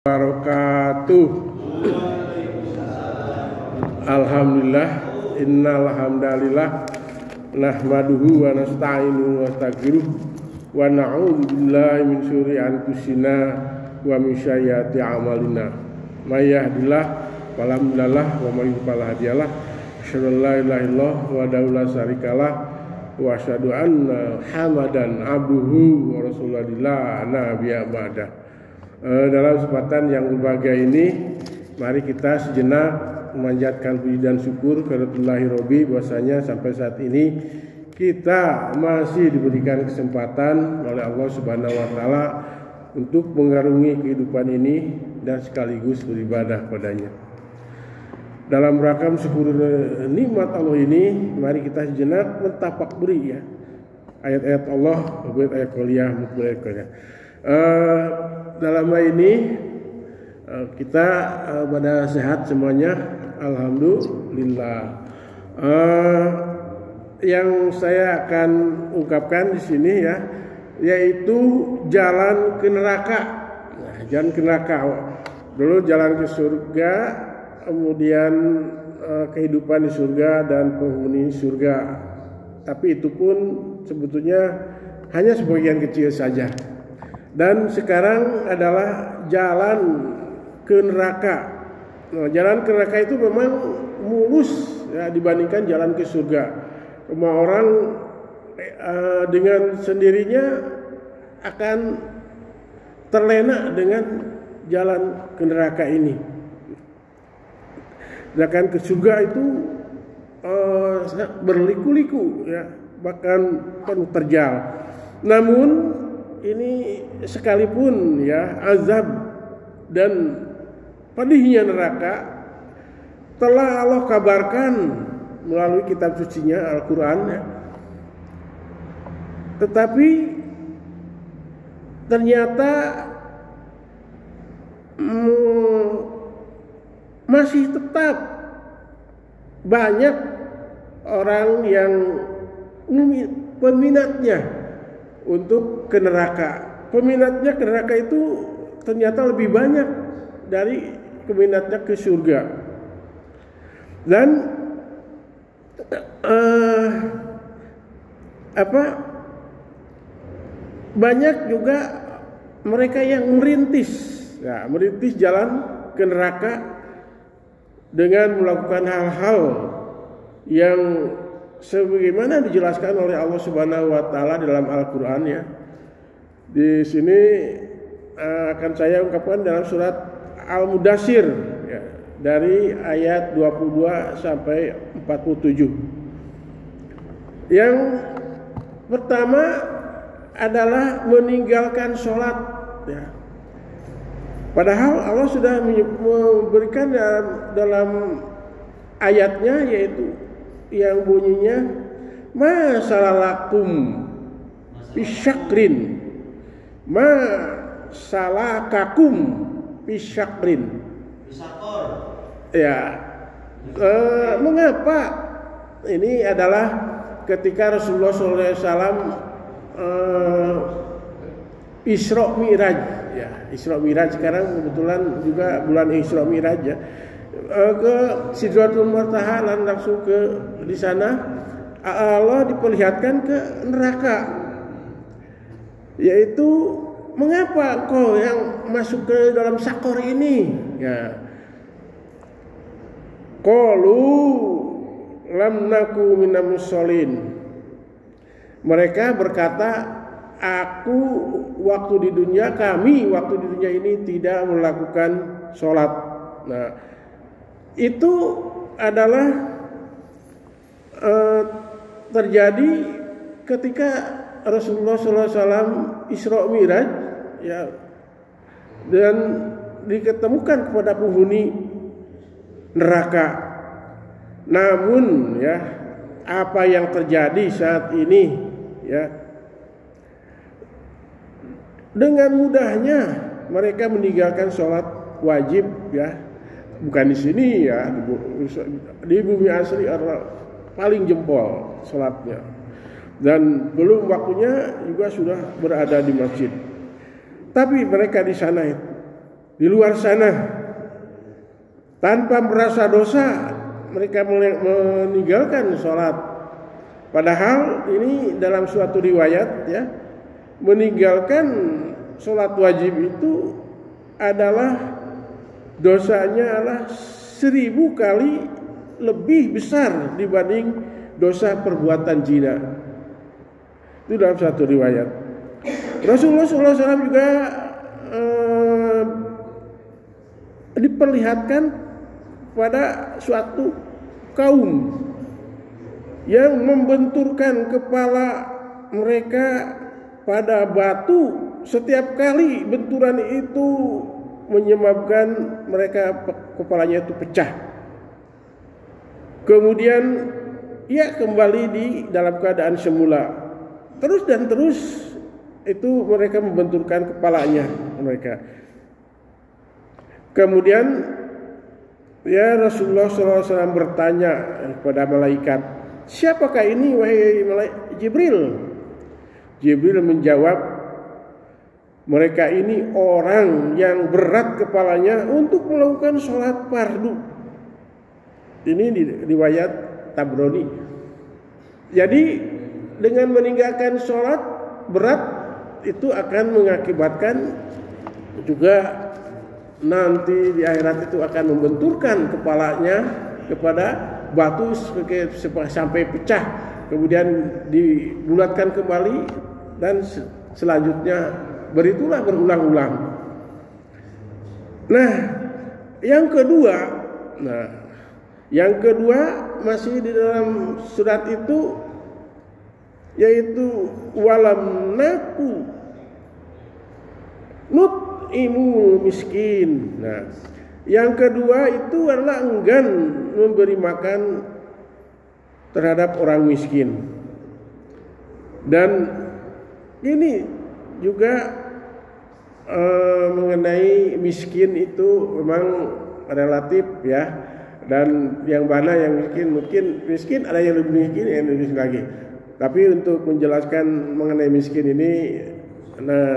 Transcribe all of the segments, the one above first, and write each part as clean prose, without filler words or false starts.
Wabarakatuh. Alhamdulillah, innal hamdalillah nahmaduhu wa nasta'inuhu wa nastaghfiruh wa na'udzu billahi min syururi anfusina wa min sayyiati a'malina. May yahdihillahu fala mudhillalah wa may yudlil fala hadiyalah. Asyhadu an la ilaha illallah wahdahu la syarikalah wa asyhadu anna Muhammadan abduhu wa rasuluhu la nabiyya ba'da. Dalam kesempatan yang berbahagia ini, mari kita sejenak memanjatkan puji dan syukur kepada Rabbi bahwasanya sampai saat ini kita masih diberikan kesempatan oleh Allah Subhanahu wa taala untuk mengarungi kehidupan ini dan sekaligus beribadah padanya. Dalam rangka mensyukur nikmat Allah ini, mari kita sejenak mentafakuri ya ayat-ayat Allah, ayat kuliah mutlaqah. Dalam hal ini kita pada sehat semuanya, alhamdulillah. Yang saya akan ungkapkan di sini ya, yaitu jalan ke neraka. Nah, jalan ke neraka. Dulu jalan ke surga, kemudian kehidupan di surga dan penghuni surga. Tapi itu pun sebetulnya hanya sebagian kecil saja. Dan sekarang adalah jalan ke neraka. Nah, jalan ke neraka itu memang mulus ya, dibandingkan jalan ke surga. Semua orang dengan sendirinya akan terlena dengan jalan ke neraka ini. Sedangkan ke surga itu berliku-liku ya, bahkan penuh terjal. Namun ini sekalipun ya azab dan pedihnya neraka telah Allah kabarkan melalui kitab sucinya Al-Quran ya. Tetapi ternyata masih tetap banyak orang yang peminatnya untuk ke neraka. Peminatnya ke neraka itu ternyata lebih banyak dari peminatnya ke surga. Dan banyak juga mereka yang merintis jalan ke neraka dengan melakukan hal-hal yang sebagaimana dijelaskan oleh Allah Subhanahu wa taala dalam Al-Qur'an ya. Di sini akan saya ungkapkan dalam surat Al-Mudaththir ya, dari ayat 22 sampai 47. Yang pertama adalah meninggalkan sholat ya. Padahal Allah sudah memberikan dalam ayatnya, yaitu yang bunyinya masalalakum bisyakrin masalakakum bisyakrin ya. Mengapa ini adalah ketika Rasulullah SAW Isra Mi'raj ya. Isra Mi'raj sekarang kebetulan juga bulan Isra Mi'raj ya, ke Sidratul Muntaha dan langsung ke di sana Allah diperlihatkan ke neraka, yaitu mengapa kau yang masuk ke dalam sakor ini ya. Qalu lam naku minal musholin. Mereka berkata, waktu di dunia ini tidak melakukan sholat. Nah, itu adalah terjadi ketika Rasulullah SAW Isra Mi'raj ya, dan diketemukan kepada penghuni neraka. Namun ya, apa yang terjadi saat ini ya, dengan mudahnya mereka meninggalkan sholat wajib ya. Bukan di sini ya, di bumi asli paling jempol sholatnya, dan belum waktunya juga sudah berada di masjid. Tapi mereka di sana di luar sana tanpa merasa dosa mereka meninggalkan sholat. Padahal ini dalam suatu riwayat ya, meninggalkan sholat wajib itu adalah dosanya adalah 1000 kali lebih besar dibanding dosa perbuatan zina. Itu dalam satu riwayat. Rasulullah SAW juga diperlihatkan pada suatu kaum yang membenturkan kepala mereka pada batu. Setiap kali benturan itu menyebabkan mereka kepalanya itu pecah. Kemudian ia kembali di dalam keadaan semula. Terus dan terus itu mereka membenturkan kepalanya mereka. Kemudian ya Rasulullah SAW bertanya kepada malaikat, siapakah ini wahai Jibril? Jibril menjawab, mereka ini orang yang berat kepalanya untuk melakukan sholat fardu. Ini di riwayat Tabrani. Jadi dengan meninggalkan sholat berat itu akan mengakibatkan juga nanti di akhirat itu akan membenturkan kepalanya kepada batu sampai pecah, kemudian dibulatkan kembali dan selanjutnya beritulah berulang-ulang. Nah, yang kedua masih di dalam surat itu, yaitu walam naku nut'imul miskin. Nah, yang kedua itu adalah enggan memberi makan terhadap orang miskin. Dan ini juga mengenai miskin itu memang relatif ya. Dan yang mana yang miskin ada yang lebih miskin, yang lebih miskin lagi. Tapi untuk menjelaskan mengenai miskin ini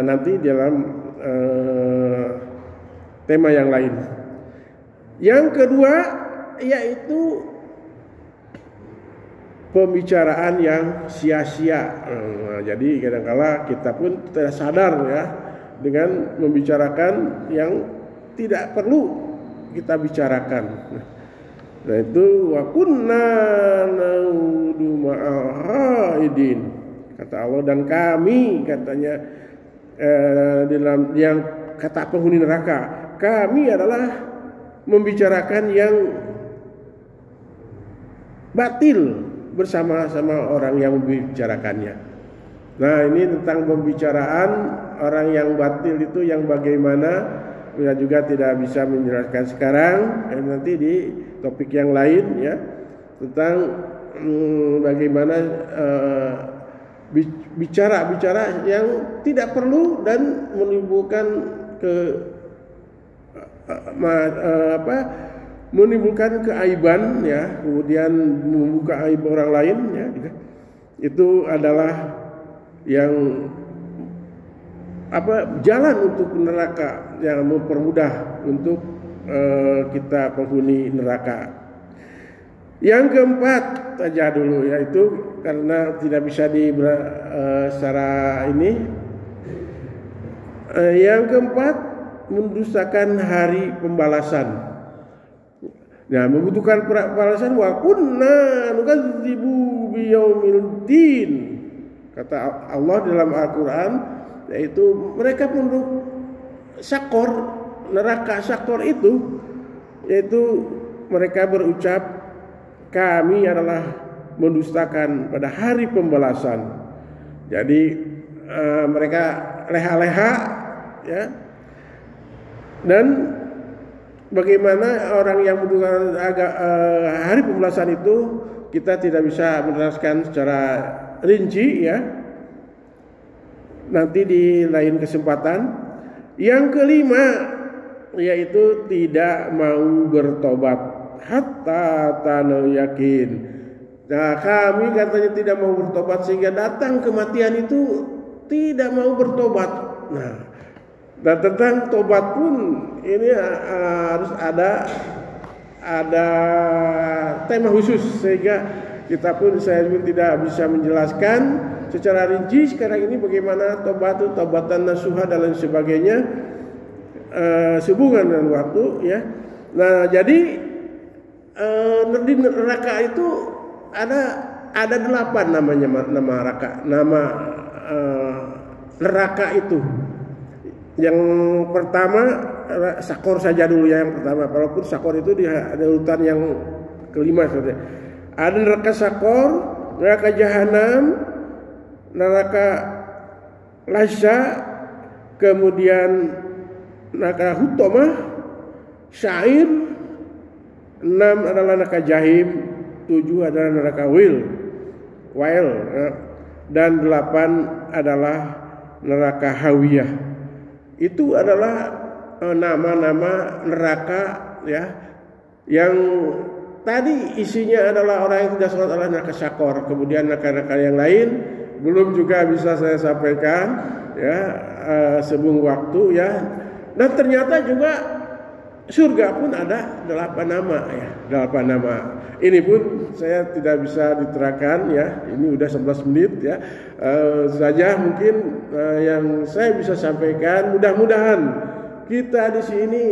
nanti dalam tema yang lain. Yang kedua yaitu pembicaraan yang sia-sia. Jadi kadang-kala kita pun tidak sadar ya dengan membicarakan yang tidak perlu kita bicarakan. Nah itu wa kunna naudu ma'ahidin, kata Allah, dan kami katanya dalam yang kata penghuni neraka, kami adalah membicarakan yang batil bersama-sama orang yang membicarakannya. Nah ini tentang pembicaraan orang yang batil itu yang bagaimana, kita juga tidak bisa menjelaskan sekarang, nanti di topik yang lain ya, tentang bagaimana bicara yang tidak perlu dan menimbulkan menimbulkan keaiban ya, kemudian membuka aib orang lain ya, itu adalah yang jalan untuk neraka, yang mempermudah untuk kita penghuni neraka. Yang keempat saja dulu, yaitu karena tidak bisa secara ini. Yang keempat, mendustakan hari pembalasan. Nah, membutuhkan pembalasan, wa kunna nukadzibu biyaumil-din. Kata Allah dalam Al-Qur'an, yaitu mereka penduduk sakor, neraka sakor itu, yaitu mereka berucap, kami adalah mendustakan pada hari pembalasan. Jadi mereka leha-leha ya. Dan bagaimana orang yang mendustakan hari pembalasan itu kita tidak bisa menerangkan secara rinci ya. Nanti di lain kesempatan. Yang kelima yaitu tidak mau bertobat hatta tanu yakin. Nah, kami katanya tidak mau bertobat sehingga datang kematian itu tidak mau bertobat. Nah, Dan tentang tobat pun ini harus ada tema khusus, sehingga saya pun tidak bisa menjelaskan secara rinci sekarang ini bagaimana tobatan nasuha dan lain sebagainya sehubungan dengan waktu ya. Nah, jadi di neraka itu ada 8 namanya, nama neraka itu. Yang pertama sakor saja dulu ya, yang pertama, walaupun sakor itu ada urutan yang kelima saudara. Ada neraka sakor, neraka jahanam, neraka lazza, kemudian neraka hutomah, syair, 6 adalah neraka jahim, 7 adalah neraka wail, dan 8 adalah neraka hawiyah. Itu adalah nama-nama neraka ya, yang tadi isinya adalah orang yang tidak sholat adalah neraka sakor. Kemudian neraka-neraka yang lain belum juga bisa saya sampaikan ya, sebelum waktu ya. Dan ternyata juga surga pun ada 8 nama ya, 8 nama. Ini pun saya tidak bisa diterangkan ya, ini udah 11 menit ya. Saja mungkin yang saya bisa sampaikan, mudah-mudahan kita di sini,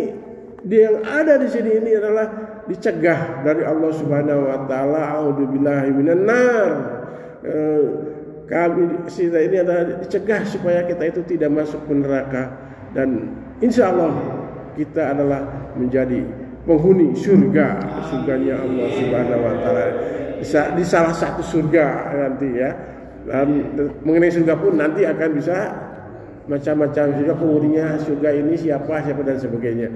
yang ada di sini ini adalah dicegah dari Allah Subhanahu wa taala. A'udzubillahi minan nar. Kita ini adalah dicegah supaya kita itu tidak masuk ke neraka, dan insya Allah kita adalah menjadi penghuni surganya Allah Subhanahu wa taala, di salah satu surga nanti ya. Dan mengenai surga pun nanti akan bisa macam-macam surga, penghuninya surga ini siapa dan sebagainya.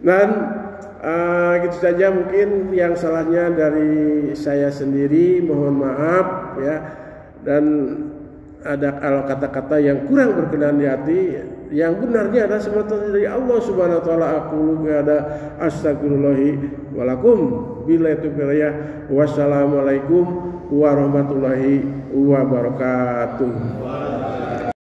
Dan gitu saja mungkin, yang salahnya dari saya sendiri mohon maaf ya. Dan ada kalau kata-kata yang kurang berkenan di hati, yang benarnya adalah semata dari Allah Subhanahu wa taala. Aku ada astagfirullahi walakum bila itu ya. Wassalamualaikum warahmatullahi wabarakatuh.